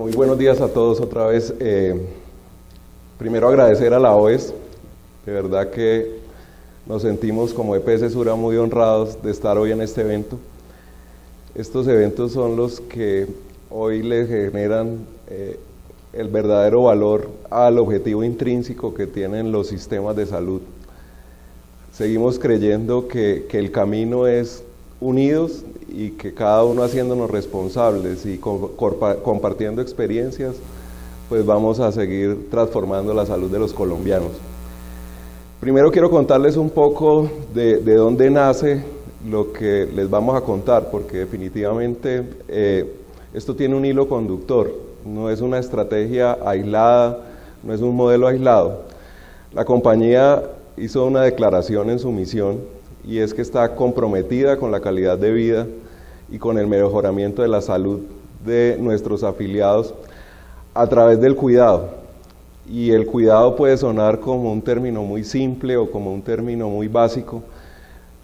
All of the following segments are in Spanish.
Muy buenos días a todos otra vez. Primero agradecer a la OES, de verdad que nos sentimos como EPS Sura muy honrados de estar hoy en este evento. Estos eventos son los que hoy le generan el verdadero valor al objetivo intrínseco que tienen los sistemas de salud. Seguimos creyendo que el camino es unidos y que cada uno haciéndonos responsables y compartiendo experiencias, pues vamos a seguir transformando la salud de los colombianos. Primero quiero contarles un poco de dónde nace lo que les vamos a contar, porque definitivamente esto tiene un hilo conductor, no es una estrategia aislada, no es un modelo aislado. La compañía hizo una declaración en su misión y es que está comprometida con la calidad de vida y con el mejoramiento de la salud de nuestros afiliados a través del cuidado. Y el cuidado puede sonar como un término muy simple o como un término muy básico,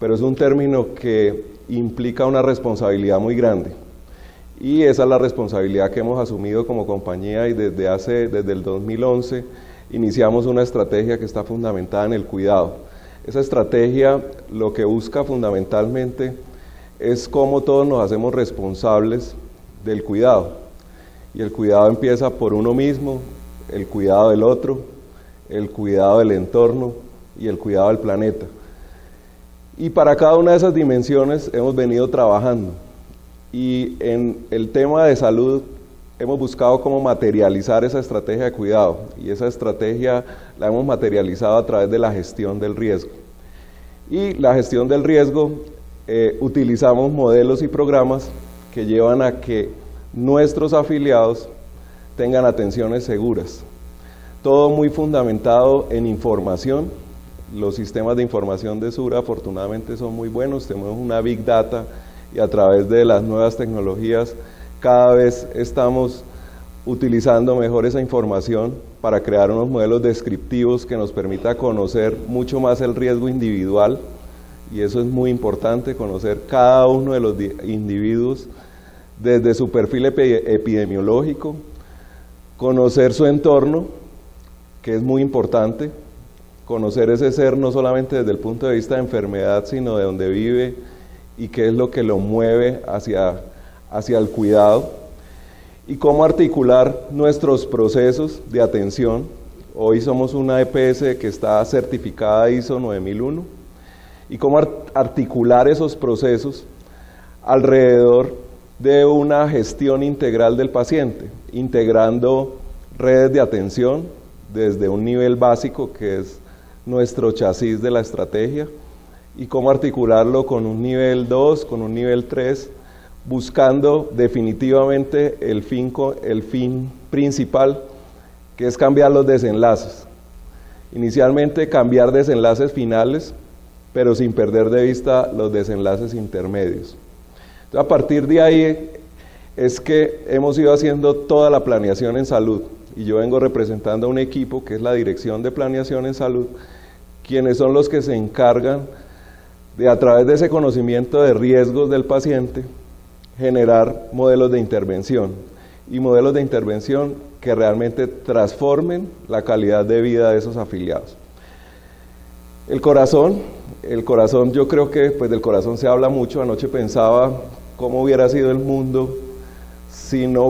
pero es un término que implica una responsabilidad muy grande. Y esa es la responsabilidad que hemos asumido como compañía y desde el 2011 iniciamos una estrategia que está fundamentada en el cuidado. Esa estrategia lo que busca fundamentalmente es cómo todos nos hacemos responsables del cuidado. Y el cuidado empieza por uno mismo, el cuidado del otro, el cuidado del entorno y el cuidado del planeta. Y para cada una de esas dimensiones hemos venido trabajando. Y en el tema de salud hemos buscado cómo materializar esa estrategia de cuidado, y esa estrategia la hemos materializado a través de la gestión del riesgo. Y la gestión del riesgo, utilizamos modelos y programas que llevan a que nuestros afiliados tengan atenciones seguras. Todo muy fundamentado en información. Los sistemas de información de Sura afortunadamente son muy buenos, tenemos una Big Data y a través de las nuevas tecnologías cada vez estamos utilizando mejor esa información para crear unos modelos descriptivos que nos permita conocer mucho más el riesgo individual, y eso es muy importante, conocer cada uno de los individuos desde su perfil epidemiológico, conocer su entorno, que es muy importante, conocer ese ser no solamente desde el punto de vista de enfermedad, sino de dónde vive y qué es lo que lo mueve hacia el cuidado, y cómo articular nuestros procesos de atención. Hoy somos una EPS que está certificada ISO 9001, y cómo articular esos procesos alrededor de una gestión integral del paciente, integrando redes de atención desde un nivel básico que es nuestro chasis de la estrategia, y cómo articularlo con un nivel 2, con un nivel 3, buscando definitivamente el fin principal, que es cambiar los desenlaces. Inicialmente cambiar desenlaces finales, pero sin perder de vista los desenlaces intermedios. Entonces, a partir de ahí es que hemos ido haciendo toda la planeación en salud, y yo vengo representando a un equipo que es la Dirección de Planeación en Salud, quienes son los que se encargan de, a través de ese conocimiento de riesgos del paciente, generar modelos de intervención, y modelos de intervención que realmente transformen la calidad de vida de esos afiliados. El corazón, yo creo que pues del corazón se habla mucho. Anoche pensaba cómo hubiera sido el mundo si no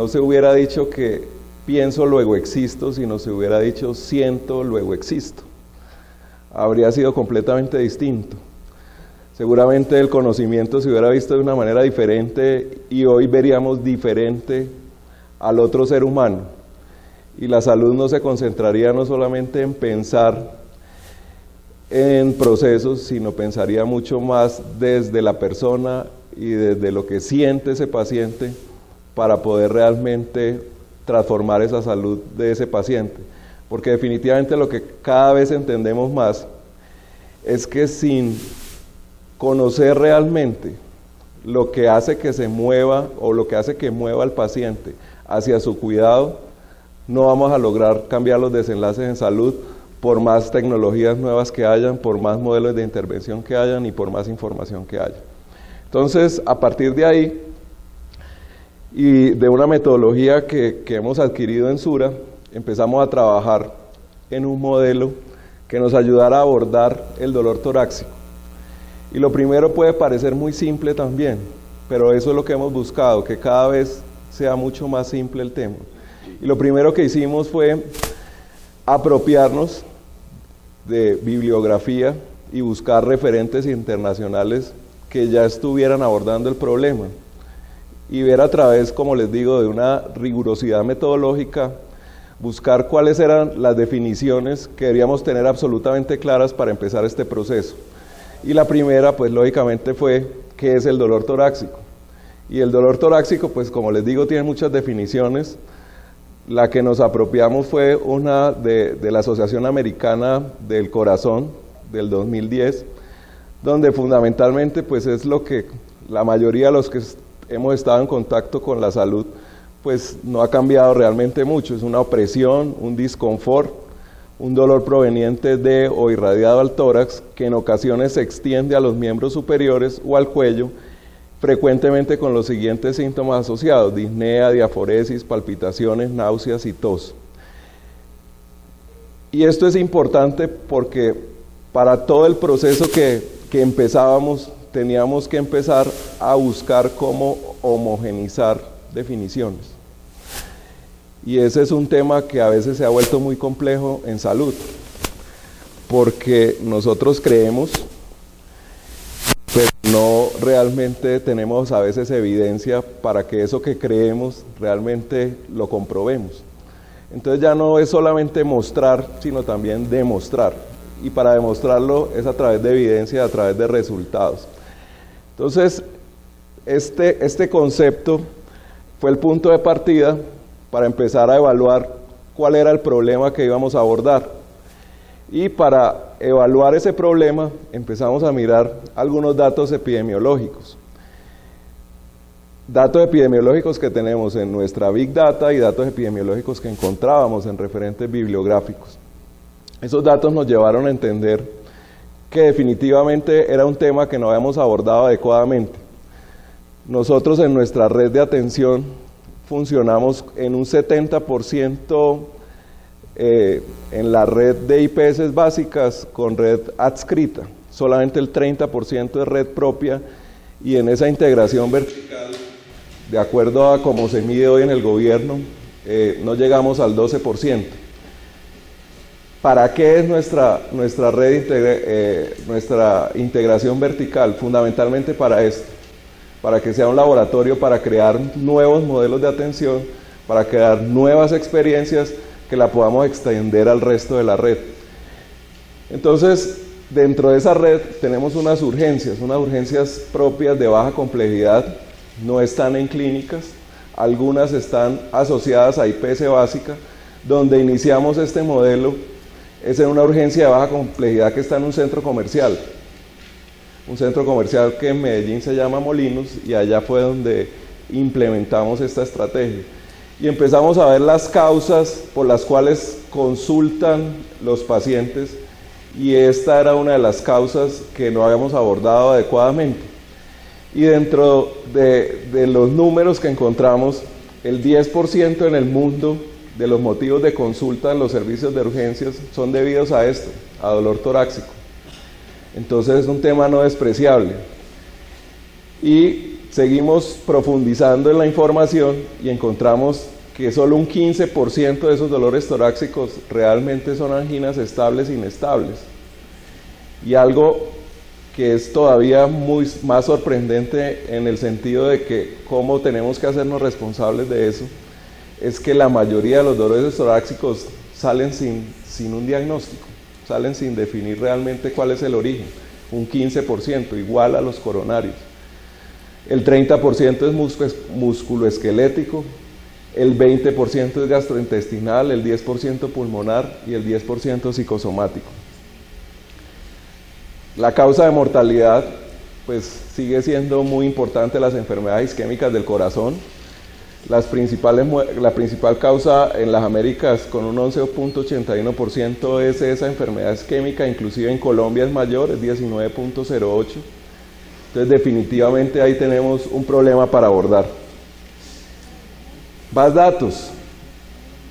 se hubiera dicho que pienso, luego existo, si no se hubiera dicho siento, luego existo. Habría sido completamente distinto. Seguramente el conocimiento se hubiera visto de una manera diferente y hoy veríamos diferente al otro ser humano. Y la salud no se concentraría no solamente en pensar en procesos, sino pensaría mucho más desde la persona y desde lo que siente ese paciente para poder realmente transformar esa salud de ese paciente. Porque definitivamente lo que cada vez entendemos más es que sin conocer realmente lo que hace que se mueva o lo que hace que mueva al paciente hacia su cuidado, no vamos a lograr cambiar los desenlaces en salud por más tecnologías nuevas que hayan, por más modelos de intervención que hayan y por más información que haya. Entonces, a partir de ahí, y de una metodología que hemos adquirido en Sura, empezamos a trabajar en un modelo que nos ayudara a abordar el dolor torácico. Y lo primero puede parecer muy simple también, pero eso es lo que hemos buscado, que cada vez sea mucho más simple el tema. Y lo primero que hicimos fue apropiarnos de bibliografía y buscar referentes internacionales que ya estuvieran abordando el problema y ver a través, como les digo, de una rigurosidad metodológica, buscar cuáles eran las definiciones que deberíamos tener absolutamente claras para empezar este proceso. Y la primera, pues lógicamente fue, ¿qué es el dolor torácico? Y el dolor torácico, pues como les digo, tiene muchas definiciones. La que nos apropiamos fue una de la Asociación Americana del Corazón del 2010, donde fundamentalmente pues es lo que la mayoría de los que hemos estado en contacto con la salud, pues no ha cambiado realmente mucho. Es una opresión, un disconfort, un dolor proveniente de o irradiado al tórax, que en ocasiones se extiende a los miembros superiores o al cuello, frecuentemente con los siguientes síntomas asociados: disnea, diaforesis, palpitaciones, náuseas y tos. Y esto es importante porque para todo el proceso que empezábamos, teníamos que empezar a buscar cómo homogenizar definiciones. Y ese es un tema que a veces se ha vuelto muy complejo en salud, porque nosotros creemos, pero no realmente tenemos a veces evidencia para que eso que creemos realmente lo comprobemos. Entonces ya no es solamente mostrar, sino también demostrar. Y para demostrarlo es a través de evidencia, a través de resultados. Entonces, este concepto fue el punto de partida para empezar a evaluar cuál era el problema que íbamos a abordar. Y para evaluar ese problema empezamos a mirar algunos datos epidemiológicos. Datos epidemiológicos que tenemos en nuestra Big Data y datos epidemiológicos que encontrábamos en referentes bibliográficos. Esos datos nos llevaron a entender que definitivamente era un tema que no habíamos abordado adecuadamente. Nosotros en nuestra red de atención funcionamos en un 70% en la red de IPS básicas con red adscrita, solamente el 30% es red propia, y en esa integración vertical, de acuerdo a cómo se mide hoy en el gobierno, no llegamos al 12%. ¿Para qué es nuestra red, nuestra integración vertical? Fundamentalmente para esto, para que sea un laboratorio para crear nuevos modelos de atención, para crear nuevas experiencias que la podamos extender al resto de la red. Entonces, dentro de esa red tenemos unas urgencias propias de baja complejidad, no están en clínicas, algunas están asociadas a IPS básica, donde iniciamos este modelo. Es en una urgencia de baja complejidad que está en un centro comercial que en Medellín se llama Molinos, y allá fue donde implementamos esta estrategia. Y empezamos a ver las causas por las cuales consultan los pacientes, y esta era una de las causas que no habíamos abordado adecuadamente. Y dentro de los números que encontramos, el 10% en el mundo de los motivos de consulta en los servicios de urgencias son debidos a esto, a dolor torácico. Entonces es un tema no despreciable. Y seguimos profundizando en la información y encontramos que solo un 15% de esos dolores torácicos realmente son anginas estables e inestables. Y algo que es todavía más sorprendente en el sentido de que cómo tenemos que hacernos responsables de eso, es que la mayoría de los dolores torácicos salen sin un diagnóstico, salen sin definir realmente cuál es el origen, un 15%, igual a los coronarios. El 30% es musculoesquelético, el 20% es gastrointestinal, el 10% pulmonar y el 10% psicosomático. La causa de mortalidad pues sigue siendo muy importante, las enfermedades isquémicas del corazón. La principal causa en las Américas, con un 11.81%, es esa enfermedad isquémica, inclusive en Colombia es mayor, es 19.08%. Entonces definitivamente ahí tenemos un problema para abordar. Más datos.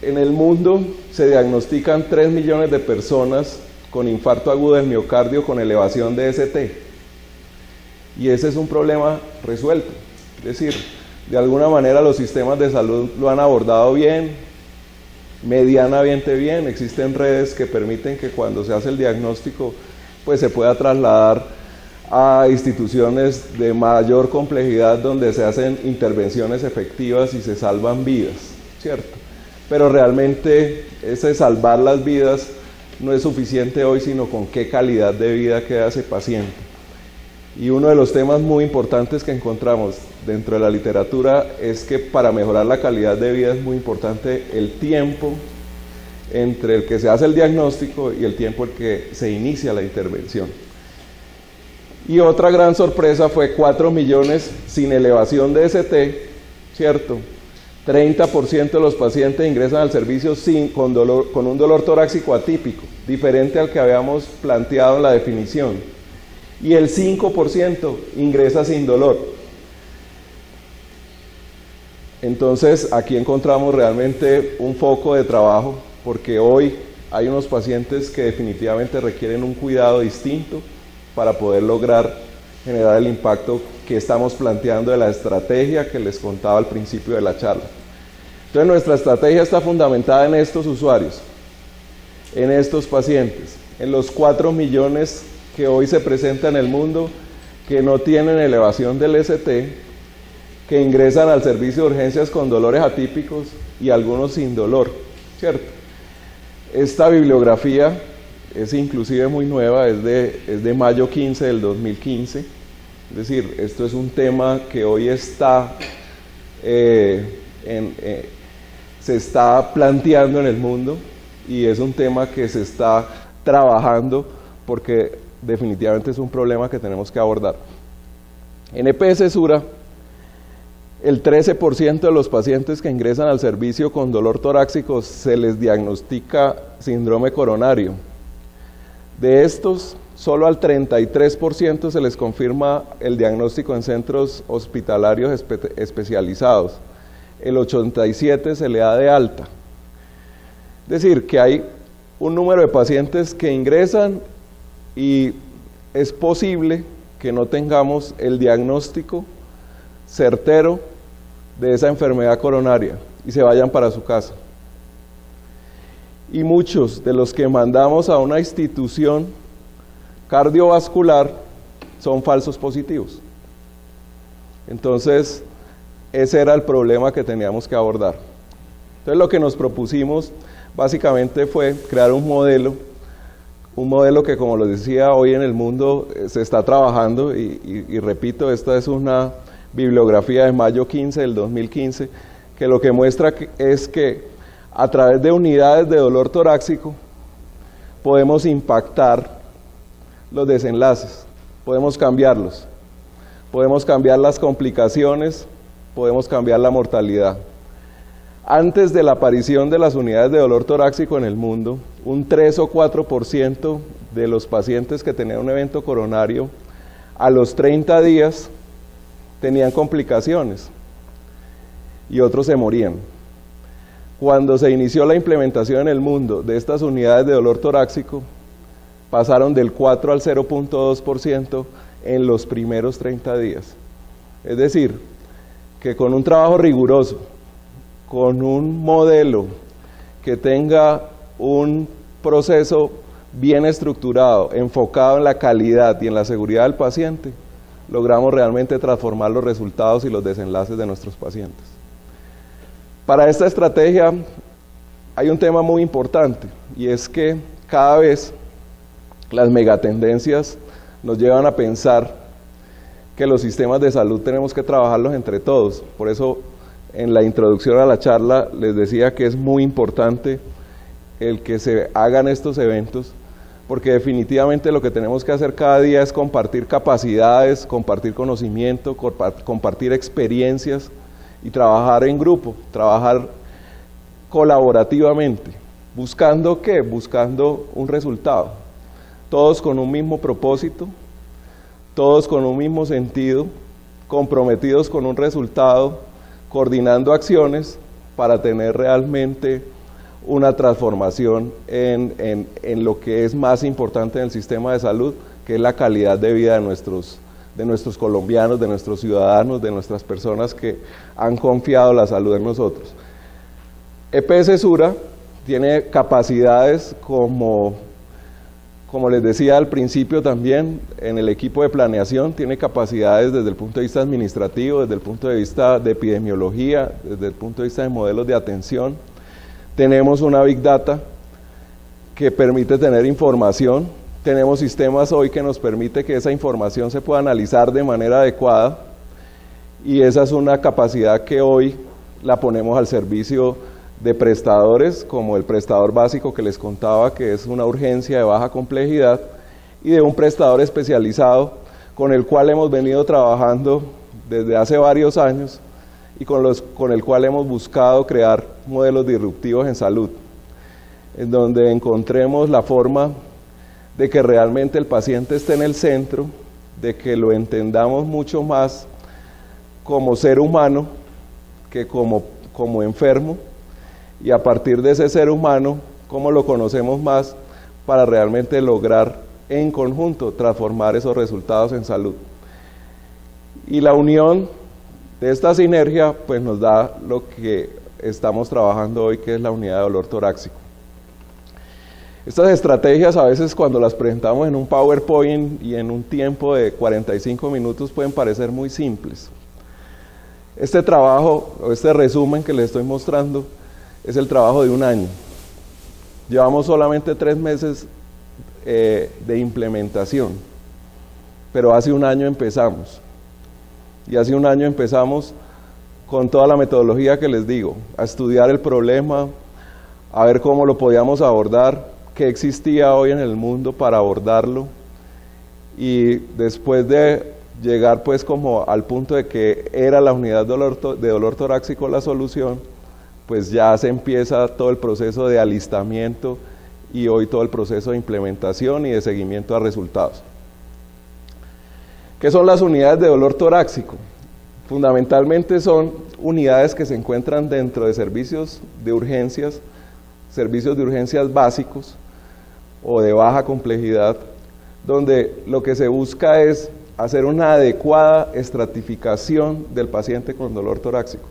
En el mundo se diagnostican 3 millones de personas con infarto agudo del miocardio con elevación de ST. Y ese es un problema resuelto. Es decir, de alguna manera los sistemas de salud lo han abordado bien, medianamente bien. Existen redes que permiten que cuando se hace el diagnóstico pues se pueda trasladar a instituciones de mayor complejidad donde se hacen intervenciones efectivas y se salvan vidas, ¿cierto? Pero realmente ese salvar las vidas no es suficiente hoy, sino con qué calidad de vida queda ese paciente. Y uno de los temas muy importantes que encontramos dentro de la literatura es que para mejorar la calidad de vida es muy importante el tiempo entre el que se hace el diagnóstico y el tiempo en que se inicia la intervención. Y otra gran sorpresa fue 4 millones sin elevación de ST, ¿cierto? 30% de los pacientes ingresan al servicio con un dolor torácico atípico, diferente al que habíamos planteado en la definición. Y el 5% ingresa sin dolor. Entonces, aquí encontramos realmente un foco de trabajo, porque hoy hay unos pacientes que definitivamente requieren un cuidado distinto para poder lograr generar el impacto que estamos planteando de la estrategia que les contaba al principio de la charla. Entonces, nuestra estrategia está fundamentada en estos usuarios, en estos pacientes, en los 4 millones que hoy se presentan en el mundo que no tienen elevación del ST, que ingresan al servicio de urgencias con dolores atípicos y algunos sin dolor, ¿cierto? Esta bibliografía es inclusive muy nueva, es de mayo 15 del 2015, es decir, esto es un tema que hoy está, se está planteando en el mundo y es un tema que se está trabajando porque definitivamente es un problema que tenemos que abordar. En EPS Sura, el 13% de los pacientes que ingresan al servicio con dolor torácico se les diagnostica síndrome coronario. De estos, solo al 33% se les confirma el diagnóstico en centros hospitalarios especializados. El 87% se le da de alta. Es decir, que hay un número de pacientes que ingresan y es posible que no tengamos el diagnóstico certero de esa enfermedad coronaria y se vayan para su casa. Y muchos de los que mandamos a una institución cardiovascular son falsos positivos. Entonces, ese era el problema que teníamos que abordar. Entonces, lo que nos propusimos básicamente fue crear un modelo que, como les decía, hoy en el mundo se está trabajando y repito, esta es una bibliografía de mayo 15 del 2015, que lo que muestra es que a través de unidades de dolor torácico podemos impactar los desenlaces, podemos cambiarlos, podemos cambiar las complicaciones, podemos cambiar la mortalidad. Antes de la aparición de las unidades de dolor torácico en el mundo, un 3 o 4% de los pacientes que tenían un evento coronario, a los 30 días tenían complicaciones y otros se morían. Cuando se inició la implementación en el mundo de estas unidades de dolor torácico, pasaron del 4 al 0.2% en los primeros 30 días. Es decir, que con un trabajo riguroso, con un modelo que tenga un proceso bien estructurado, enfocado en la calidad y en la seguridad del paciente, logramos realmente transformar los resultados y los desenlaces de nuestros pacientes. Para esta estrategia hay un tema muy importante y es que cada vez las megatendencias nos llevan a pensar que los sistemas de salud tenemos que trabajarlos entre todos. Por eso en la introducción a la charla les decía que es muy importante el que se hagan estos eventos, porque definitivamente lo que tenemos que hacer cada día es compartir capacidades, compartir conocimiento, compartir experiencias y trabajar en grupo, trabajar colaborativamente. ¿Buscando qué? Buscando un resultado. Todos con un mismo propósito, todos con un mismo sentido, comprometidos con un resultado, coordinando acciones para tener realmente una transformación en lo que es más importante en el sistema de salud, que es la calidad de vida de nuestros colombianos, de nuestros ciudadanos, de nuestras personas que han confiado la salud en nosotros. EPS Sura tiene capacidades como les decía al principio también, en el equipo de planeación, tiene capacidades desde el punto de vista administrativo, desde el punto de vista de epidemiología, desde el punto de vista de modelos de atención. Tenemos una Big Data que permite tener información. Tenemos sistemas hoy que nos permite que esa información se pueda analizar de manera adecuada, y esa es una capacidad que hoy la ponemos al servicio de prestadores, como el prestador básico que les contaba, que es una urgencia de baja complejidad, y de un prestador especializado con el cual hemos venido trabajando desde hace varios años y con el cual hemos buscado crear modelos disruptivos en salud, en donde encontremos la forma de que realmente el paciente esté en el centro, de que lo entendamos mucho más como ser humano que como enfermo, y a partir de ese ser humano, cómo lo conocemos más para realmente lograr en conjunto transformar esos resultados en salud. Y la unión de esta sinergia pues nos da lo que estamos trabajando hoy, que es la unidad de dolor torácico. Estas estrategias a veces cuando las presentamos en un PowerPoint y en un tiempo de 45 minutos pueden parecer muy simples. Este trabajo, o este resumen que les estoy mostrando, es el trabajo de un año. Llevamos solamente 3 meses de implementación, pero hace un año empezamos. Y hace un año empezamos con toda la metodología que les digo, a estudiar el problema, a ver cómo lo podíamos abordar, qué existía hoy en el mundo para abordarlo, y después de llegar pues como al punto de que era la unidad de dolor torácico la solución, pues ya se empieza todo el proceso de alistamiento y hoy todo el proceso de implementación y de seguimiento a resultados. ¿Qué son las unidades de dolor torácico? Fundamentalmente son unidades que se encuentran dentro de servicios de urgencias básicos o de baja complejidad, donde lo que se busca es hacer una adecuada estratificación del paciente con dolor torácico.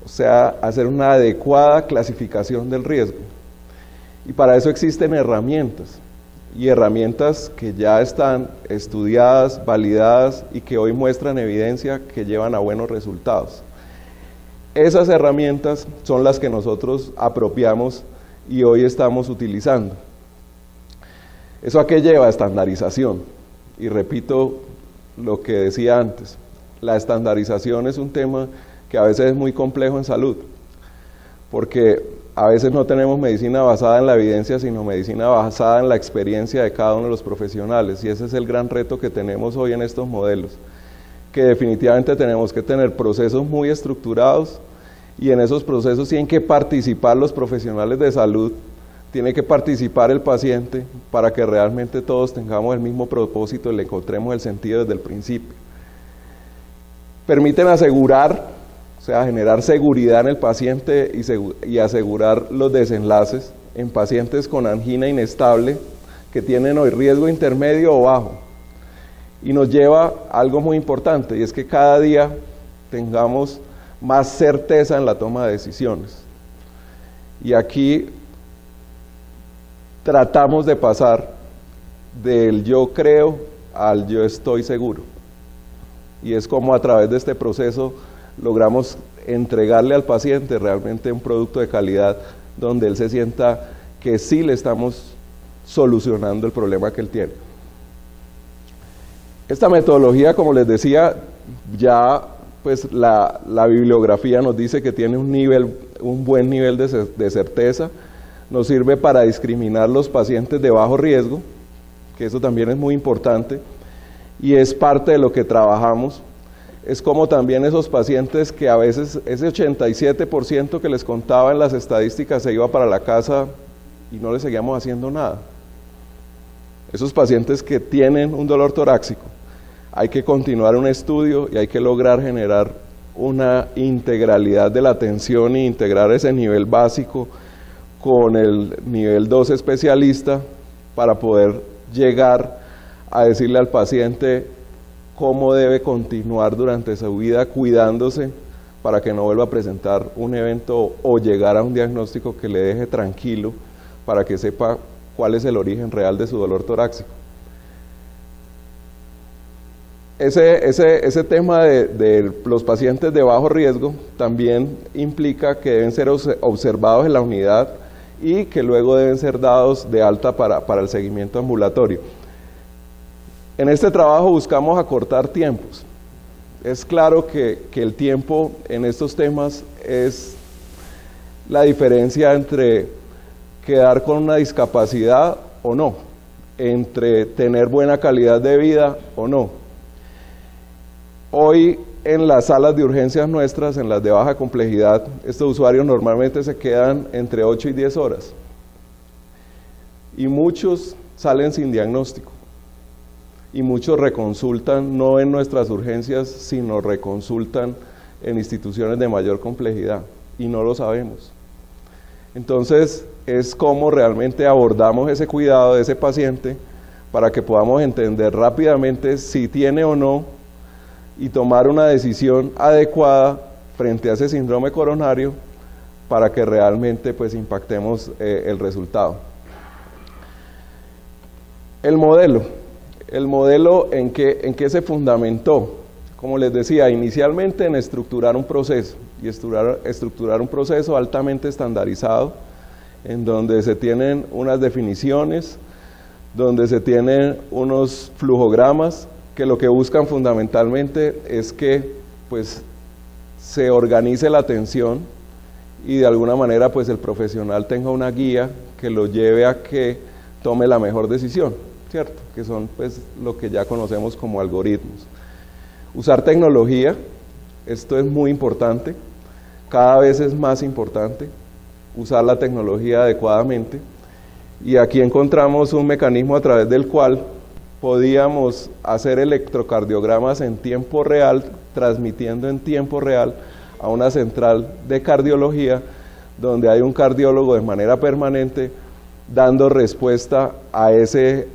O sea, hacer una adecuada clasificación del riesgo. Y para eso existen herramientas, y herramientas que ya están estudiadas, validadas y que hoy muestran evidencia que llevan a buenos resultados. Esas herramientas son las que nosotros apropiamos y hoy estamos utilizando. ¿Eso a qué lleva? Estandarización. Y repito lo que decía antes, la estandarización es un tema que a veces es muy complejo en salud, porque a veces no tenemos medicina basada en la evidencia, sino medicina basada en la experiencia de cada uno de los profesionales, y ese es el gran reto que tenemos hoy en estos modelos, que definitivamente tenemos que tener procesos muy estructurados, y en esos procesos tienen que participar los profesionales de salud, tiene que participar el paciente, para que realmente todos tengamos el mismo propósito y le encontremos el sentido desde el principio. Permiten asegurar, o sea, generar seguridad en el paciente y asegurar los desenlaces en pacientes con angina inestable que tienen hoy riesgo intermedio o bajo. Y nos lleva a algo muy importante, y es que cada día tengamos más certeza en la toma de decisiones. Y aquí tratamos de pasar del yo creo al yo estoy seguro. Y es como a través de este proceso logramos entregarle al paciente realmente un producto de calidad donde él se sienta que sí le estamos solucionando el problema que él tiene. Esta metodología, como les decía, ya pues la bibliografía nos dice que tiene un buen nivel de certeza, nos sirve para discriminar los pacientes de bajo riesgo, que eso también es muy importante, y es parte de lo que trabajamos. Es como también esos pacientes que a veces ese 87% que les contaba en las estadísticas se iba para la casa y no le seguíamos haciendo nada. Esos pacientes que tienen un dolor torácico, hay que continuar un estudio y hay que lograr generar una integralidad de la atención e integrar ese nivel básico con el nivel 2 especialista para poder llegar a decirle al paciente cómo debe continuar durante su vida cuidándose para que no vuelva a presentar un evento o llegar a un diagnóstico que le deje tranquilo para que sepa cuál es el origen real de su dolor torácico. Ese tema de los pacientes de bajo riesgo también implica que deben ser observados en la unidad y que luego deben ser dados de alta para el seguimiento ambulatorio. En este trabajo buscamos acortar tiempos. Es claro que el tiempo en estos temas es la diferencia entre quedar con una discapacidad o no, entre tener buena calidad de vida o no. Hoy en las salas de urgencias nuestras, en las de baja complejidad, estos usuarios normalmente se quedan entre 8 y 10 horas. Y muchos salen sin diagnóstico. Y muchos reconsultan no en nuestras urgencias, sino reconsultan en instituciones de mayor complejidad. Y no lo sabemos. Entonces, es cómo realmente abordamos ese cuidado de ese paciente para que podamos entender rápidamente si tiene o no y tomar una decisión adecuada frente a ese síndrome coronario para que realmente pues impactemos el resultado. El modelo en qué se fundamentó, como les decía, inicialmente en estructurar un proceso y estructurar un proceso altamente estandarizado en donde se tienen unas definiciones, donde se tienen unos flujogramas que lo que buscan fundamentalmente es que pues se organice la atención y de alguna manera pues el profesional tenga una guía que lo lleve a que tome la mejor decisión, ¿cierto? Que son pues lo que ya conocemos como algoritmos. Usar tecnología, esto es muy importante, cada vez es más importante usar la tecnología adecuadamente y aquí encontramos un mecanismo a través del cual podíamos hacer electrocardiogramas en tiempo real, transmitiendo en tiempo real a una central de cardiología, donde hay un cardiólogo de manera permanente dando respuesta a ese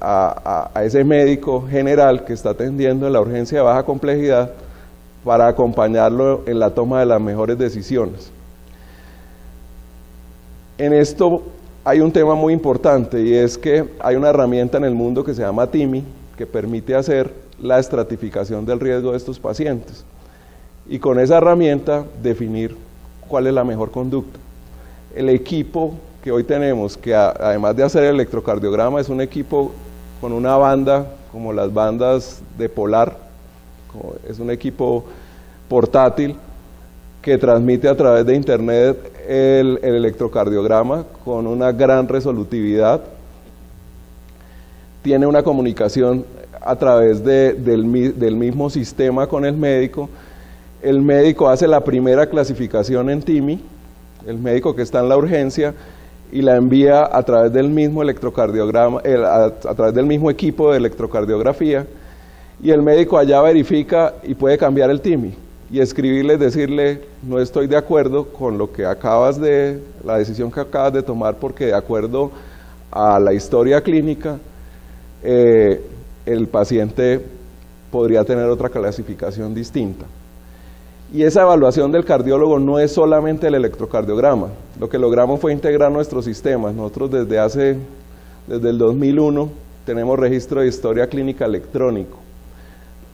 médico general que está atendiendo en la urgencia de baja complejidad para acompañarlo en la toma de las mejores decisiones. En esto hay un tema muy importante y es que hay una herramienta en el mundo que se llama TIMI que permite hacer la estratificación del riesgo de estos pacientes y con esa herramienta definir cuál es la mejor conducta. El equipo que hoy tenemos, que además de hacer el electrocardiograma, es un equipo con una banda como las bandas de Polar, es un equipo portátil que transmite a través de internet el electrocardiograma con una gran resolutividad, tiene una comunicación a través del mismo sistema con el médico hace la primera clasificación en TIMI, el médico que está en la urgencia, y la envía a través del mismo electrocardiograma, a través del mismo equipo de electrocardiografía, y el médico allá verifica y puede cambiar el TIMI y escribirle, decirle, no estoy de acuerdo con lo que la decisión que acabas de tomar, porque de acuerdo a la historia clínica, el paciente podría tener otra clasificación distinta. Y esa evaluación del cardiólogo no es solamente el electrocardiograma. Lo que logramos fue integrar nuestros sistemas. Nosotros desde el 2001 tenemos registro de historia clínica electrónico,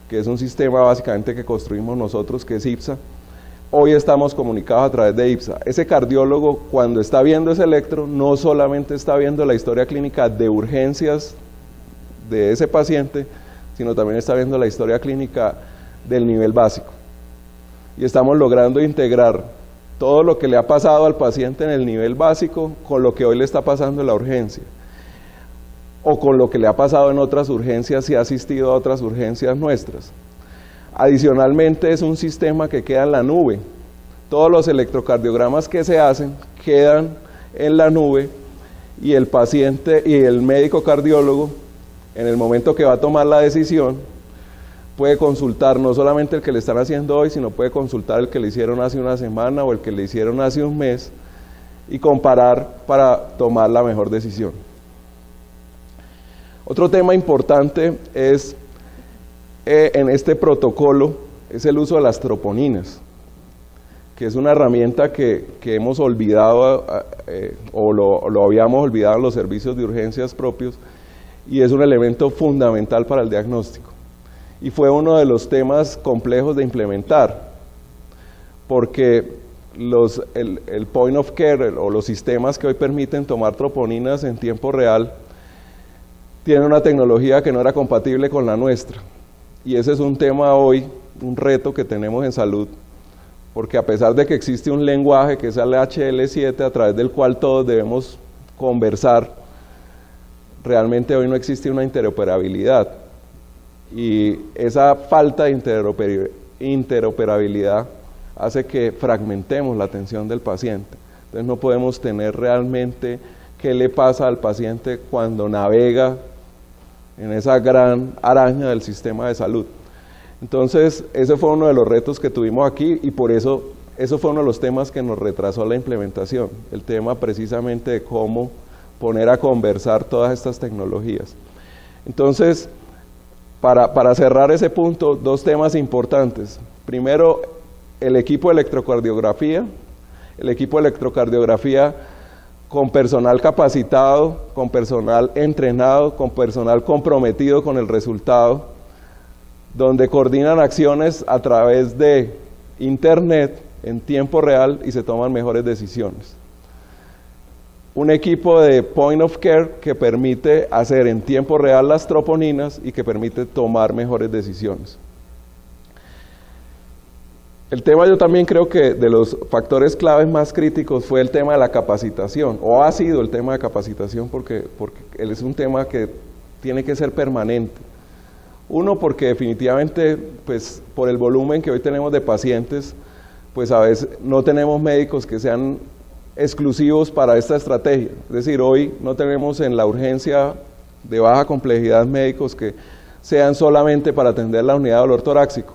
que es un sistema básicamente que construimos nosotros, que es IPSA. Hoy estamos comunicados a través de IPSA. Ese cardiólogo, cuando está viendo ese electro, no solamente está viendo la historia clínica de urgencias de ese paciente, sino también está viendo la historia clínica del nivel básico. Y estamos logrando integrar todo lo que le ha pasado al paciente en el nivel básico con lo que hoy le está pasando en la urgencia, o con lo que le ha pasado en otras urgencias si ha asistido a otras urgencias nuestras. Adicionalmente es un sistema que queda en la nube. Todos los electrocardiogramas que se hacen quedan en la nube y el paciente y el médico cardiólogo, en el momento que va a tomar la decisión, puede consultar no solamente el que le están haciendo hoy, sino puede consultar el que le hicieron hace una semana o el que le hicieron hace un mes y comparar para tomar la mejor decisión. Otro tema importante es en este protocolo es el uso de las troponinas, que es una herramienta que hemos olvidado o lo habíamos olvidado en los servicios de urgencias propios, y es un elemento fundamental para el diagnóstico. Y fue uno de los temas complejos de implementar, porque el point of care o los sistemas que hoy permiten tomar troponinas en tiempo real tienen una tecnología que no era compatible con la nuestra. Y ese es un tema hoy, un reto que tenemos en salud, porque a pesar de que existe un lenguaje que es el HL7 a través del cual todos debemos conversar, realmente hoy no existe una interoperabilidad. Y esa falta de interoperabilidad hace que fragmentemos la atención del paciente. Entonces no podemos tener realmente qué le pasa al paciente cuando navega en esa gran araña del sistema de salud. Entonces ese fue uno de los retos que tuvimos aquí, y por eso fue uno de los temas que nos retrasó la implementación, el tema precisamente de cómo poner a conversar todas estas tecnologías. Entonces, para cerrar ese punto, dos temas importantes. Primero, el equipo de electrocardiografía. El equipo de electrocardiografía con personal capacitado, con personal entrenado, con personal comprometido con el resultado, donde coordinan acciones a través de internet en tiempo real y se toman mejores decisiones. Un equipo de point of care que permite hacer en tiempo real las troponinas y que permite tomar mejores decisiones. El tema, yo también creo que de los factores claves más críticos fue el tema de la capacitación, o ha sido el tema de capacitación, porque él es un tema que tiene que ser permanente. Uno, porque definitivamente, pues por el volumen que hoy tenemos de pacientes, pues a veces no tenemos médicos que sean exclusivos para esta estrategia. Es decir, hoy no tenemos en la urgencia de baja complejidad médicos que sean solamente para atender la unidad de dolor torácico.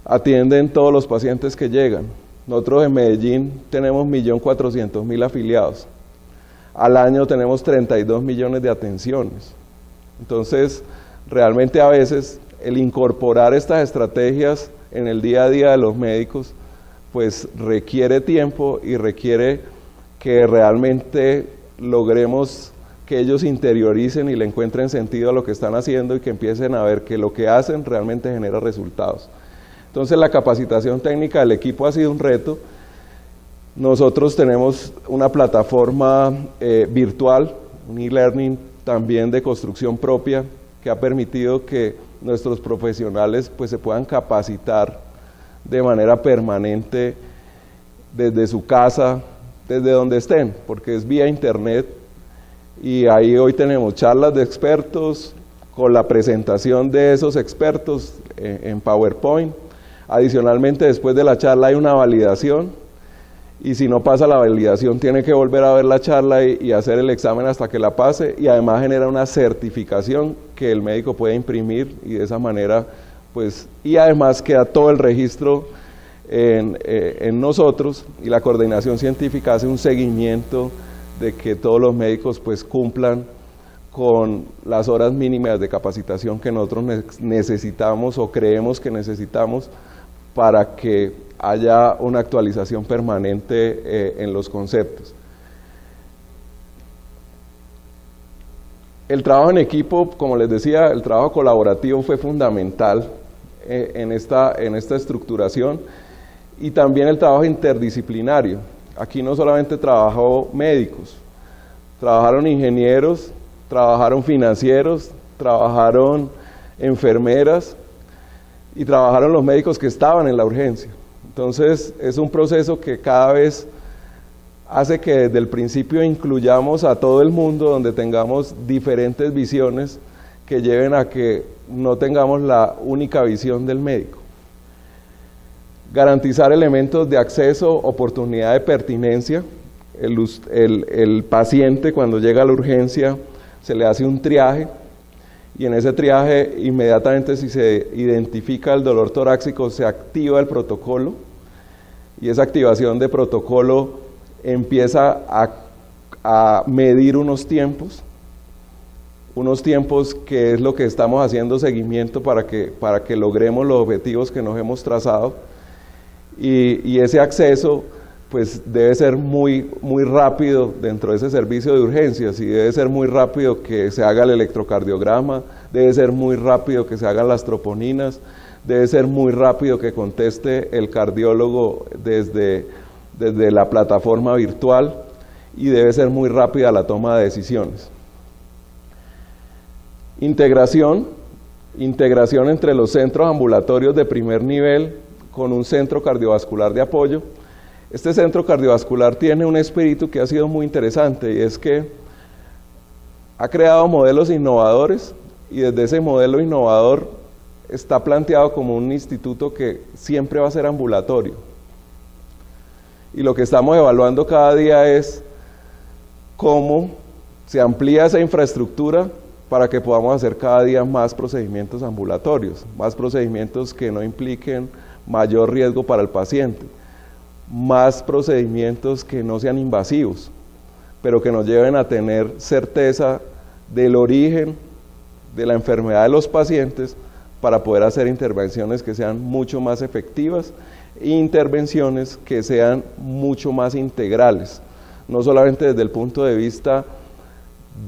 Atienden todos los pacientes que llegan. Nosotros en Medellín tenemos 1.400.000 afiliados. Al año tenemos 32 millones de atenciones. Entonces, realmente a veces el incorporar estas estrategias en el día a día de los médicos, pues requiere tiempo y requiere que realmente logremos que ellos interioricen y le encuentren sentido a lo que están haciendo y que empiecen a ver que lo que hacen realmente genera resultados. Entonces la capacitación técnica del equipo ha sido un reto. Nosotros tenemos una plataforma virtual, un e-learning también de construcción propia, que ha permitido que nuestros profesionales pues se puedan capacitar de manera permanente desde su casa, desde donde estén, porque es vía internet, y ahí hoy tenemos charlas de expertos con la presentación de esos expertos en PowerPoint. Adicionalmente, después de la charla hay una validación, y si no pasa la validación tiene que volver a ver la charla y hacer el examen hasta que la pase, y además genera una certificación que el médico puede imprimir, y de esa manera pues, y además queda todo el registro en nosotros, y la coordinación científica hace un seguimiento de que todos los médicos pues cumplan con las horas mínimas de capacitación que nosotros necesitamos o creemos que necesitamos para que haya una actualización permanente en los conceptos. El trabajo en equipo, como les decía, el trabajo colaborativo fue fundamental en esta estructuración, y también el trabajo interdisciplinario. Aquí no solamente trabajó médicos, trabajaron ingenieros, trabajaron financieros, trabajaron enfermeras y trabajaron los médicos que estaban en la urgencia. Entonces es un proceso que cada vez hace que desde el principio incluyamos a todo el mundo, donde tengamos diferentes visiones que lleven a que no tengamos la única visión del médico. Garantizar elementos de acceso, oportunidad de pertinencia. El paciente cuando llega a la urgencia se le hace un triaje, y en ese triaje inmediatamente si se identifica el dolor torácico se activa el protocolo, y esa activación de protocolo empieza a medir unos tiempos que es lo que estamos haciendo seguimiento para que logremos los objetivos que nos hemos trazado, y ese acceso pues debe ser muy rápido dentro de ese servicio de urgencias, y debe ser muy rápido que se haga el electrocardiograma, debe ser muy rápido que se hagan las troponinas, debe ser muy rápido que conteste el cardiólogo desde la plataforma virtual, y debe ser muy rápida la toma de decisiones. Integración entre los centros ambulatorios de primer nivel con un centro cardiovascular de apoyo. Este centro cardiovascular tiene un espíritu que ha sido muy interesante, y es que ha creado modelos innovadores, y desde ese modelo innovador está planteado como un instituto que siempre va a ser ambulatorio. Y lo que estamos evaluando cada día es cómo se amplía esa infraestructura para que podamos hacer cada día más procedimientos ambulatorios, más procedimientos que no impliquen mayor riesgo para el paciente, más procedimientos que no sean invasivos, pero que nos lleven a tener certeza del origen de la enfermedad de los pacientes para poder hacer intervenciones que sean mucho más efectivas e intervenciones que sean mucho más integrales, no solamente desde el punto de vista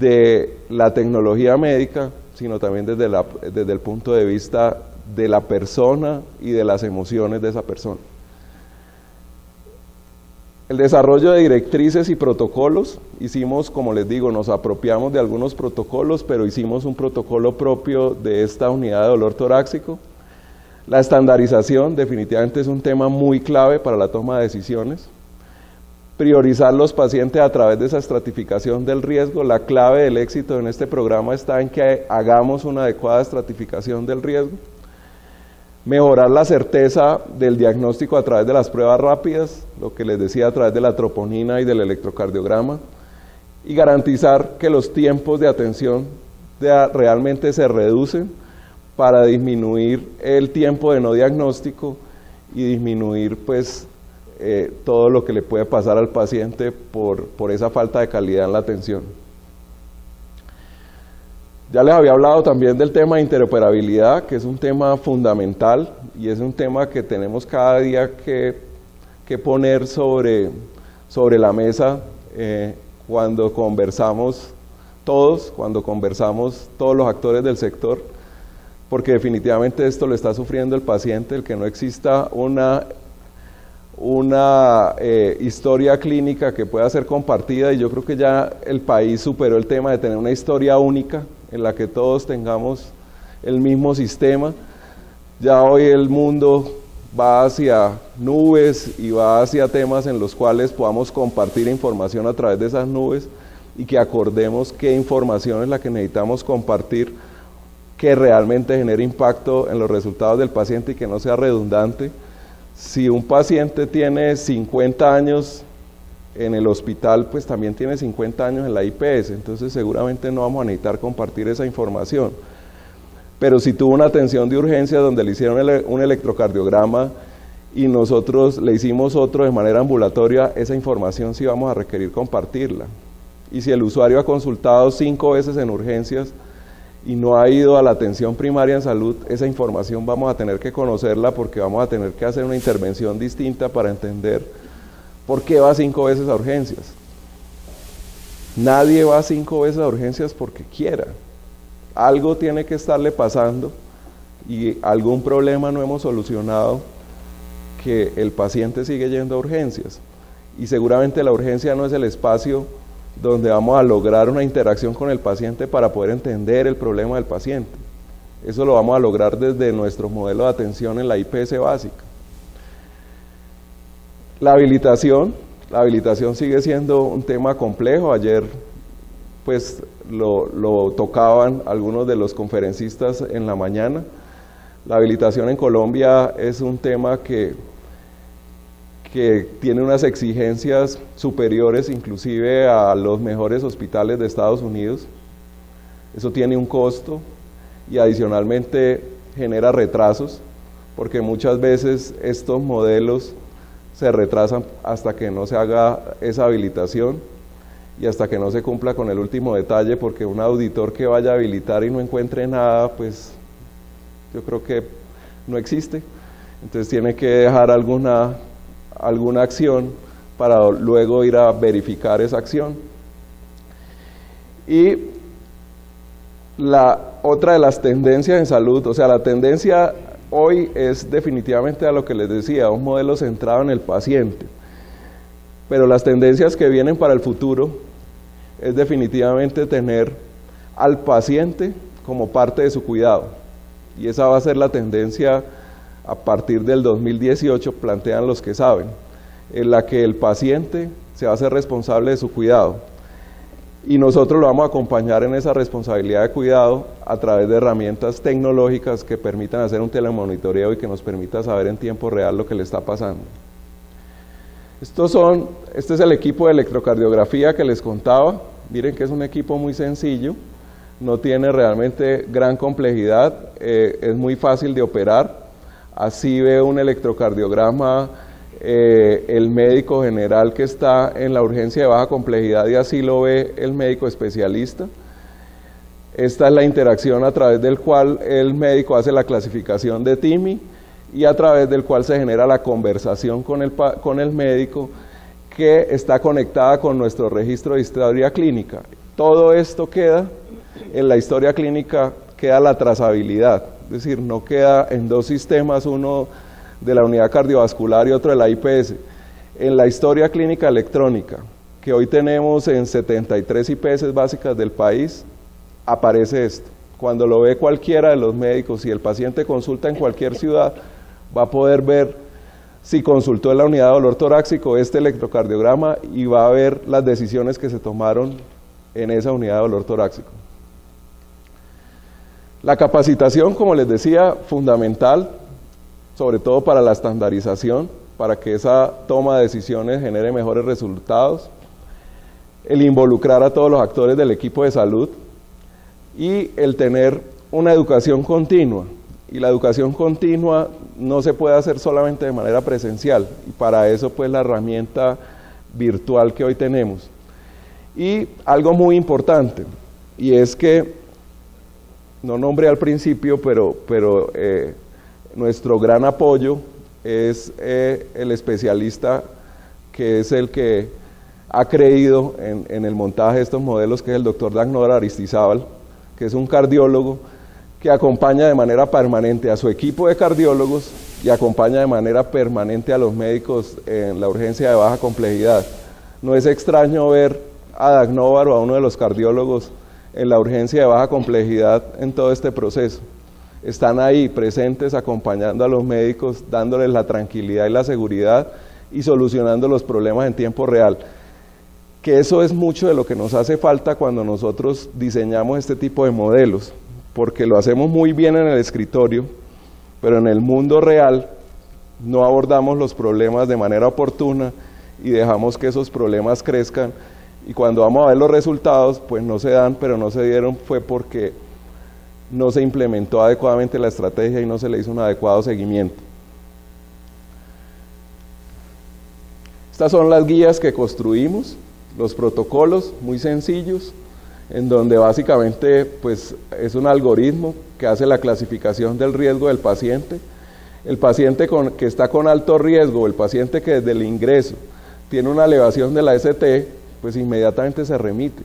de la tecnología médica, sino también desde el punto de vista de la persona y de las emociones de esa persona. El desarrollo de directrices y protocolos, hicimos, como les digo, nos apropiamos de algunos protocolos, pero hicimos un protocolo propio de esta unidad de dolor torácico. La estandarización definitivamente es un tema muy clave para la toma de decisiones. Priorizar los pacientes a través de esa estratificación del riesgo. La clave del éxito en este programa está en que hagamos una adecuada estratificación del riesgo. Mejorar la certeza del diagnóstico a través de las pruebas rápidas, lo que les decía, a través de la troponina y del electrocardiograma, y garantizar que los tiempos de atención realmente se reducen para disminuir el tiempo de no diagnóstico y disminuir pues todo lo que le puede pasar al paciente por esa falta de calidad en la atención. Ya les había hablado también del tema de interoperabilidad, que es un tema fundamental y es un tema que tenemos cada día que poner sobre la mesa cuando conversamos todos los actores del sector, porque definitivamente esto lo está sufriendo el paciente, el que no exista una historia clínica que pueda ser compartida, y yo creo que ya el país superó el tema de tener una historia única en la que todos tengamos el mismo sistema. Ya hoy el mundo va hacia nubes y va hacia temas en los cuales podamos compartir información a través de esas nubes, y que acordemos qué información es la que necesitamos compartir que realmente genere impacto en los resultados del paciente y que no sea redundante. Si un paciente tiene 50 años en el hospital, pues también tiene 50 años en la IPS, entonces seguramente no vamos a necesitar compartir esa información. Pero si tuvo una atención de urgencia donde le hicieron un electrocardiograma y nosotros le hicimos otro de manera ambulatoria, esa información sí vamos a requerir compartirla. Y si el usuario ha consultado 5 veces en urgencias y no ha ido a la atención primaria en salud, esa información vamos a tener que conocerla, porque vamos a tener que hacer una intervención distinta para entender por qué va 5 veces a urgencias. Nadie va 5 veces a urgencias porque quiera. Algo tiene que estarle pasando y algún problema no hemos solucionado que el paciente sigue yendo a urgencias. Y seguramente la urgencia no es el espacio donde vamos a lograr una interacción con el paciente para poder entender el problema del paciente. Eso lo vamos a lograr desde nuestro modelo de atención en la IPS básica. La habilitación sigue siendo un tema complejo. Ayer pues lo tocaban algunos de los conferencistas en la mañana. La habilitación en Colombia es un tema que tiene unas exigencias superiores inclusive a los mejores hospitales de Estados Unidos. Eso tiene un costo, y adicionalmente genera retrasos, porque muchas veces estos modelos se retrasan hasta que no se haga esa habilitación y hasta que no se cumpla con el último detalle, porque un auditor que vaya a habilitar y no encuentre nada, pues yo creo que no existe. Entonces tiene que dejar alguna acción para luego ir a verificar esa acción. Y la otra de las tendencias en salud, o sea, la tendencia hoy es definitivamente a lo que les decía, un modelo centrado en el paciente. Pero las tendencias que vienen para el futuro es definitivamente tener al paciente como parte de su cuidado. Y esa va a ser la tendencia a partir del 2018, plantean los que saben, en la que el paciente se va a hacer responsable de su cuidado. Y nosotros lo vamos a acompañar en esa responsabilidad de cuidado a través de herramientas tecnológicas que permitan hacer un telemonitoreo y que nos permita saber en tiempo real lo que le está pasando. Este es el equipo de electrocardiografía que les contaba. Miren que es un equipo muy sencillo, no tiene realmente gran complejidad, es muy fácil de operar. Así ve un electrocardiograma el médico general que está en la urgencia de baja complejidad y así lo ve el médico especialista. Esta es la interacción a través del cual el médico hace la clasificación de TIMI y a través del cual se genera la conversación con el médico, que está conectada con nuestro registro de historia clínica. Todo esto queda en la historia clínica, queda la trazabilidad, es decir, no queda en dos sistemas, uno de la unidad cardiovascular y otro de la IPS. En la historia clínica electrónica, que hoy tenemos en 73 IPS básicas del país, aparece esto. Cuando lo ve cualquiera de los médicos, si el paciente consulta en cualquier ciudad, va a poder ver si consultó en la unidad de dolor torácico este electrocardiograma y va a ver las decisiones que se tomaron en esa unidad de dolor torácico. La capacitación, como les decía, fundamental, sobre todo para la estandarización, para que esa toma de decisiones genere mejores resultados, el involucrar a todos los actores del equipo de salud y el tener una educación continua. Y la educación continua no se puede hacer solamente de manera presencial, y para eso pues la herramienta virtual que hoy tenemos. Y algo muy importante, y es que, no nombré al principio, pero nuestro gran apoyo es el especialista que es el que ha creído en el montaje de estos modelos, que es el doctor Dagnor Aristizábal, que es un cardiólogo que acompaña de manera permanente a su equipo de cardiólogos y acompaña de manera permanente a los médicos en la urgencia de baja complejidad. No es extraño ver a Dagnóvar o a uno de los cardiólogos en la urgencia de baja complejidad en todo este proceso. Están ahí presentes acompañando a los médicos, dándoles la tranquilidad y la seguridad y solucionando los problemas en tiempo real. Que eso es mucho de lo que nos hace falta cuando nosotros diseñamos este tipo de modelos, porque lo hacemos muy bien en el escritorio, pero en el mundo real no abordamos los problemas de manera oportuna y dejamos que esos problemas crezcan, y cuando vamos a ver los resultados, pues no se dan, pero no se dieron fue porque no se implementó adecuadamente la estrategia y no se le hizo un adecuado seguimiento. Estas son las guías que construimos, los protocolos muy sencillos, en donde básicamente pues es un algoritmo que hace la clasificación del riesgo del paciente. El paciente que está con alto riesgo, el paciente que desde el ingreso tiene una elevación de la ST, pues inmediatamente se remite.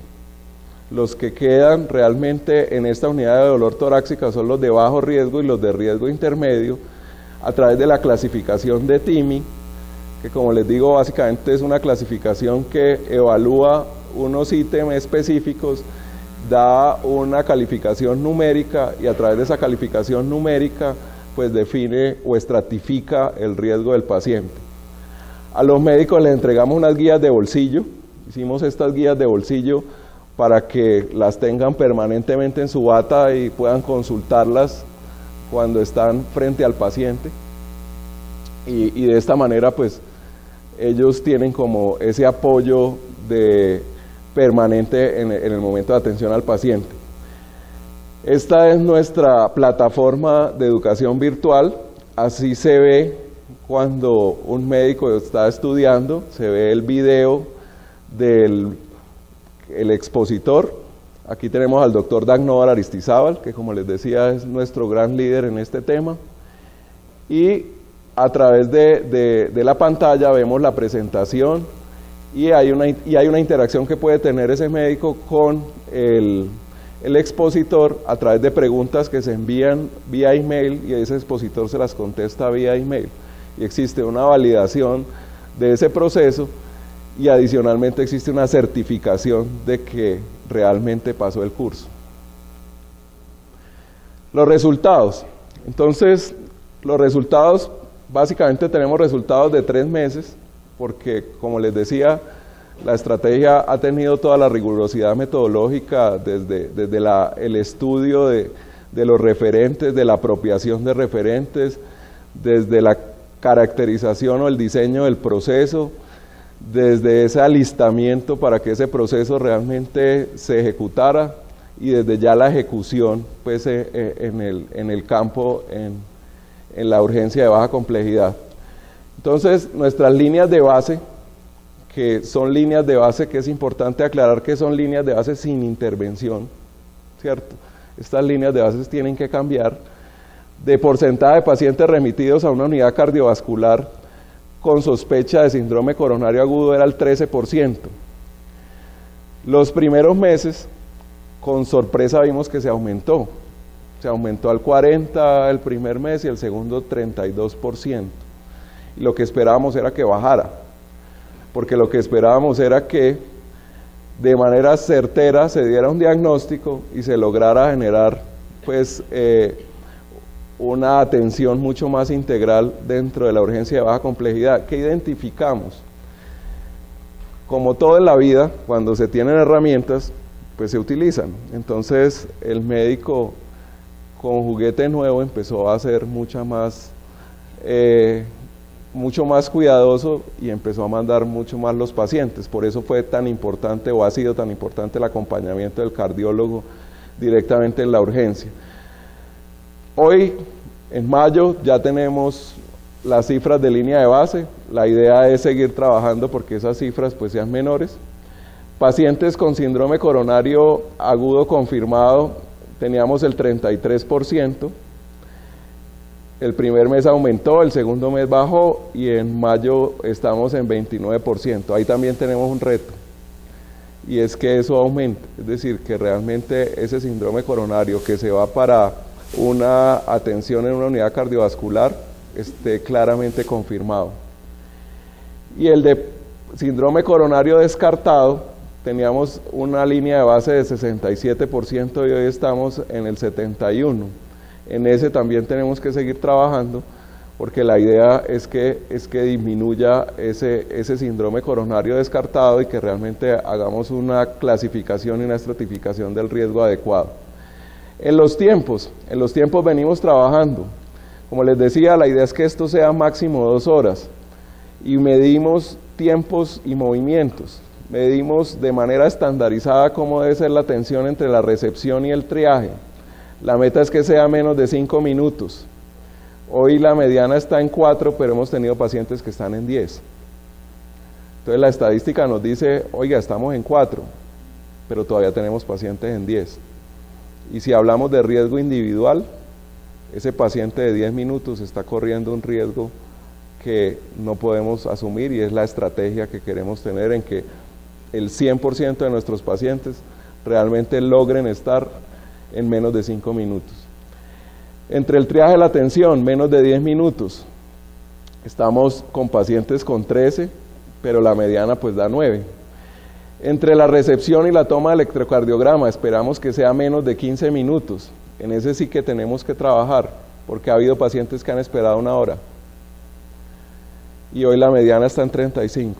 Los que quedan realmente en esta unidad de dolor torácica son los de bajo riesgo y los de riesgo intermedio, a través de la clasificación de TIMI, que como les digo básicamente es una clasificación que evalúa unos ítems específicos, da una calificación numérica y a través de esa calificación numérica pues define o estratifica el riesgo del paciente. A los médicos les entregamos unas guías de bolsillo, hicimos estas guías de bolsillo para que las tengan permanentemente en su bata y puedan consultarlas cuando están frente al paciente, y de esta manera pues ellos tienen como ese apoyo permanente en el momento de atención al paciente. Esta es nuestra plataforma de educación virtual. Así se ve cuando un médico está estudiando, se ve el video del expositor. Aquí tenemos al doctor Dagnóvar Aristizábal, que como les decía es nuestro gran líder en este tema. Y a través de la pantalla vemos la presentación y hay una interacción que puede tener ese médico con el expositor a través de preguntas que se envían vía email y ese expositor se las contesta vía email. Y existe una validación de ese proceso y adicionalmente existe una certificación de que realmente pasó el curso. Los resultados. Entonces, los resultados, básicamente tenemos resultados de 3 meses, porque como les decía, la estrategia ha tenido toda la rigurosidad metodológica desde el estudio de los referentes, de la apropiación de referentes, desde la caracterización o el diseño del proceso, desde ese alistamiento para que ese proceso realmente se ejecutara y desde ya la ejecución pues, en el campo, en la urgencia de baja complejidad. Entonces, nuestras líneas de base, que son líneas de base que es importante aclarar que son líneas de base sin intervención, ¿cierto? Estas líneas de base tienen que cambiar. De porcentaje de pacientes remitidos a una unidad cardiovascular con sospecha de síndrome coronario agudo era el 13%. Los primeros meses, con sorpresa vimos que se aumentó al 40% el primer mes y el segundo 32%. Y lo que esperábamos era que bajara, porque lo que esperábamos era que de manera certera se diera un diagnóstico y se lograra generar pues una atención mucho más integral dentro de la urgencia de baja complejidad. ¿Qué identificamos? Como todo en la vida, cuando se tienen herramientas, pues se utilizan. Entonces el médico con juguete nuevo empezó a ser mucho más cuidadoso y empezó a mandar mucho más los pacientes. Por eso fue tan importante o ha sido tan importante el acompañamiento del cardiólogo directamente en la urgencia. Hoy, en mayo, ya tenemos las cifras de línea de base. La idea es seguir trabajando porque esas cifras pues sean menores. Pacientes con síndrome coronario agudo confirmado, teníamos el 33%. El primer mes aumentó, el segundo mes bajó y en mayo estamos en 29%. Ahí también tenemos un reto y es que eso aumente, es decir, que realmente ese síndrome coronario que se va para una atención en una unidad cardiovascular esté claramente confirmado. Y el de síndrome coronario descartado, teníamos una línea de base de 67% y hoy estamos en el 71%. En ese también tenemos que seguir trabajando porque la idea es que disminuya ese síndrome coronario descartado y que realmente hagamos una clasificación y una estratificación del riesgo adecuado. En los tiempos venimos trabajando. Como les decía, la idea es que esto sea máximo 2 horas y medimos tiempos y movimientos. Medimos de manera estandarizada cómo debe ser la tensión entre la recepción y el triaje. La meta es que sea menos de 5 minutos. Hoy la mediana está en 4, pero hemos tenido pacientes que están en 10. Entonces la estadística nos dice, oiga, estamos en 4, pero todavía tenemos pacientes en 10. Y si hablamos de riesgo individual, ese paciente de 10 minutos está corriendo un riesgo que no podemos asumir y es la estrategia que queremos tener en que el 100% de nuestros pacientes realmente logren estar en menos de 5 minutos. Entre el triaje y la atención, menos de 10 minutos. Estamos con pacientes con 13, pero la mediana pues da 9. Entre la recepción y la toma de electrocardiograma, esperamos que sea menos de 15 minutos. En ese sí que tenemos que trabajar, porque ha habido pacientes que han esperado 1 hora. Y hoy la mediana está en 35.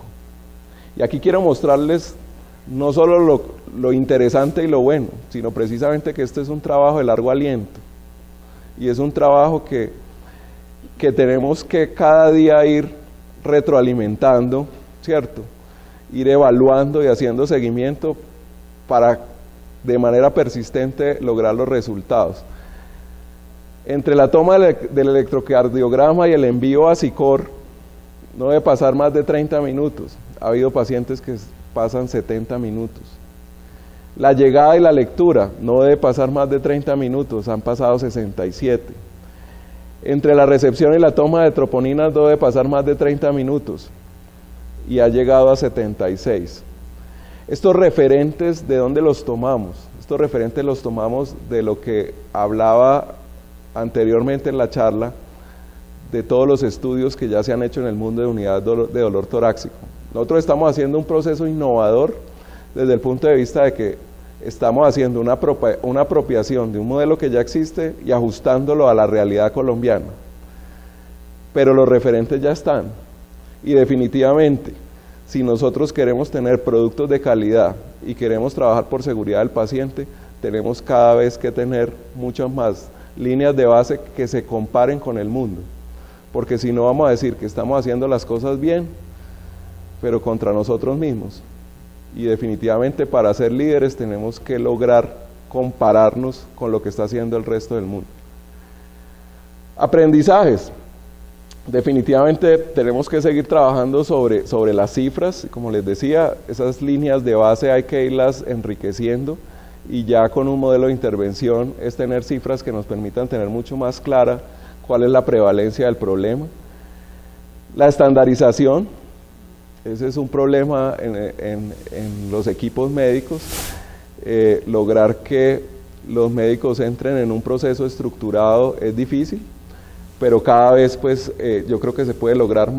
Y aquí quiero mostrarles no solo lo interesante y lo bueno, sino precisamente que este es un trabajo de largo aliento. Y es un trabajo que tenemos que cada día ir retroalimentando, ¿cierto? Ir evaluando y haciendo seguimiento para de manera persistente lograr los resultados. Entre la toma del electrocardiograma y el envío a SICOR no debe pasar más de 30 minutos. Ha habido pacientes que pasan 70 minutos. La llegada y la lectura no debe pasar más de 30 minutos, han pasado 67. Entre la recepción y la toma de troponinas no debe pasar más de 30 minutos y ha llegado a 76. Estos referentes, ¿de dónde los tomamos? Estos referentes los tomamos de lo que hablaba anteriormente en la charla, de todos los estudios que ya se han hecho en el mundo de unidades de dolor torácico. Nosotros estamos haciendo un proceso innovador desde el punto de vista de que estamos haciendo una apropiación de un modelo que ya existe y ajustándolo a la realidad colombiana. Pero los referentes ya están y definitivamente, si nosotros queremos tener productos de calidad y queremos trabajar por seguridad del paciente, tenemos cada vez que tener muchas más líneas de base que se comparen con el mundo, porque si no vamos a decir que estamos haciendo las cosas bien, pero contra nosotros mismos. Y definitivamente para ser líderes tenemos que lograr compararnos con lo que está haciendo el resto del mundo. Aprendizajes. Definitivamente tenemos que seguir trabajando sobre las cifras. Como les decía, esas líneas de base hay que irlas enriqueciendo y ya con un modelo de intervención es tener cifras que nos permitan tener mucho más clara cuál es la prevalencia del problema. La estandarización, ese es un problema en los equipos médicos, lograr que los médicos entren en un proceso estructurado es difícil, pero cada vez pues yo creo que se puede lograr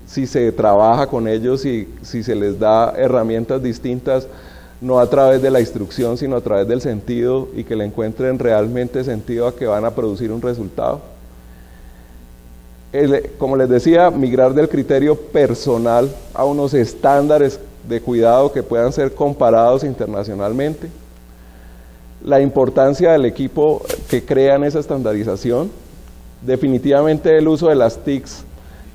si se trabaja con ellos y si se les da herramientas distintas, no a través de la instrucción, sino a través del sentido y que le encuentren realmente sentido a que van a producir un resultado. Como les decía, migrar del criterio personal a unos estándares de cuidado que puedan ser comparados internacionalmente. La importancia del equipo que crean esa estandarización. Definitivamente el uso de las TICs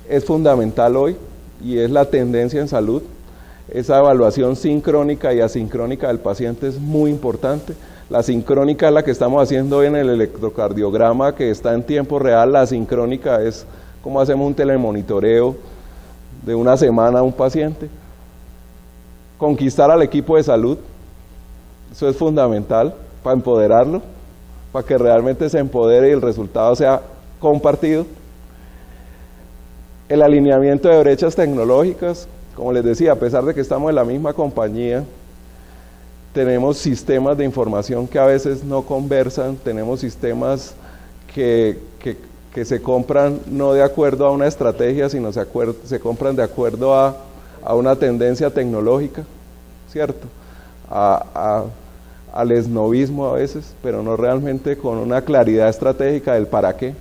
es fundamental hoy y es la tendencia en salud. Esa evaluación sincrónica y asincrónica del paciente es muy importante. La sincrónica es la que estamos haciendo hoy en el electrocardiograma, que está en tiempo real. La asincrónica es como hacemos un telemonitoreo de una semana a un paciente. Conquistar al equipo de salud, eso es fundamental para empoderarlo, para que realmente se empodere y el resultado sea compartido. El alineamiento de brechas tecnológicas, como les decía, a pesar de que estamos en la misma compañía, tenemos sistemas de información que a veces no conversan, tenemos sistemas que se compran no de acuerdo a una estrategia, sino se compran de acuerdo a una tendencia tecnológica, ¿cierto? Al esnovismo a veces, pero no realmente con una claridad estratégica del para qué.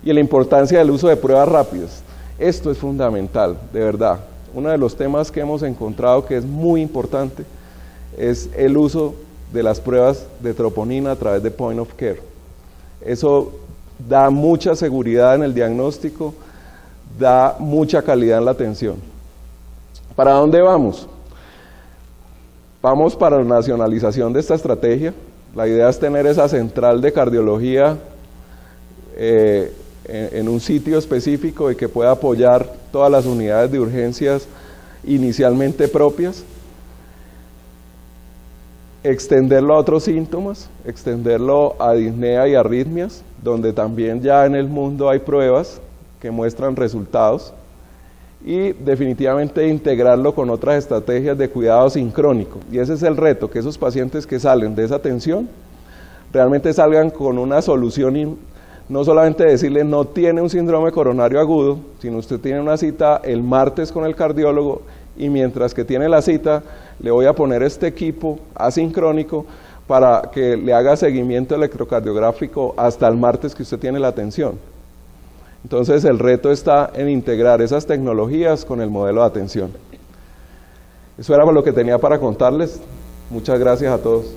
Y la importancia del uso de pruebas rápidas. Esto es fundamental, de verdad. Uno de los temas que hemos encontrado que es muy importante es el uso de las pruebas de troponina a través de point of care. Eso da mucha seguridad en el diagnóstico, da mucha calidad en la atención. ¿Para dónde vamos? Vamos para la nacionalización de esta estrategia. La idea es tener esa central de cardiología en un sitio específico y que pueda apoyar todas las unidades de urgencias inicialmente propias. Extenderlo a otros síntomas, extenderlo a disnea y arritmias, donde también ya en el mundo hay pruebas que muestran resultados, y definitivamente integrarlo con otras estrategias de cuidado sincrónico. Y ese es el reto, que esos pacientes que salen de esa atención realmente salgan con una solución, y no solamente decirle no tiene un síndrome coronario agudo, sino usted tiene una cita el martes con el cardiólogo y mientras que tiene la cita le voy a poner este equipo asincrónico para que le haga seguimiento electrocardiográfico hasta el martes que usted tiene la atención. Entonces el reto está en integrar esas tecnologías con el modelo de atención. Eso era lo que tenía para contarles. Muchas gracias a todos.